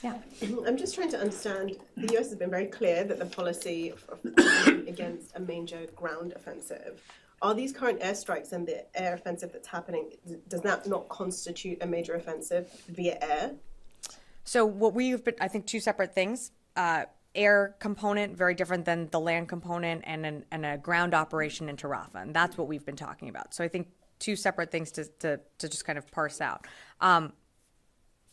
Yeah. I'm just trying to understand, the US has been very clear that the policy of against a major ground offensive. Are these current airstrikes and the air offensive that's happening, does that not constitute a major offensive via air? So what we've been, I think, two separate things. Air component, very different than the land component, and a ground operation into Rafah. And that's what we've been talking about. So I think two separate things to just kind of parse out.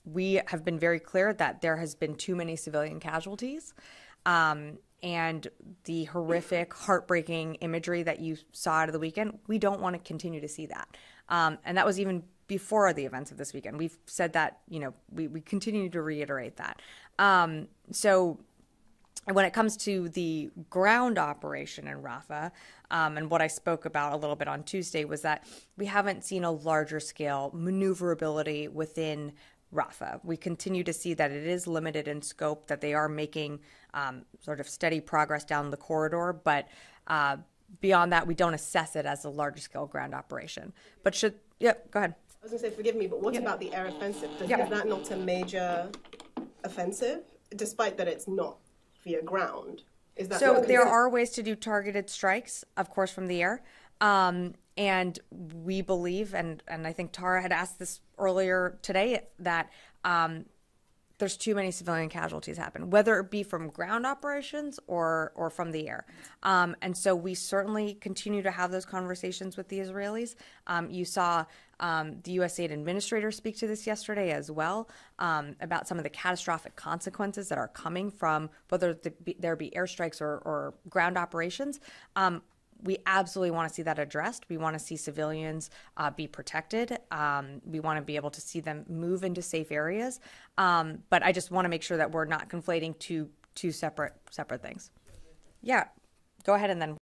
We have been very clear that there has been too many civilian casualties. And the horrific, heartbreaking imagery that you saw out of the weekend, we don't want to continue to see that. And that was even before the events of this weekend. We've said that, we continue to reiterate that. So when it comes to the ground operation in Rafah, and what I spoke about a little bit on Tuesday was that we haven't seen a larger scale maneuverability within Rafah. We continue to see that it is limited in scope, that they are making sort of steady progress down the corridor, but beyond that, we don't assess it as a larger scale ground operation. But go ahead. I was going to say, forgive me, but what about the air offensive? Is that not a major offensive, despite that it's not via ground? Is that so there are ways to do targeted strikes, of course, from the air. And we believe, and I think Tara had asked this earlier today, that there's too many civilian casualties happen, whether it be from ground operations or from the air. And so we certainly continue to have those conversations with the Israelis. You saw the USAID administrator speak to this yesterday as well, about some of the catastrophic consequences that are coming from whether there be airstrikes or ground operations. We absolutely want to see that addressed. We want to see civilians be protected. We want to be able to see them move into safe areas. But I just want to make sure that we're not conflating two separate things. Yeah, go ahead and then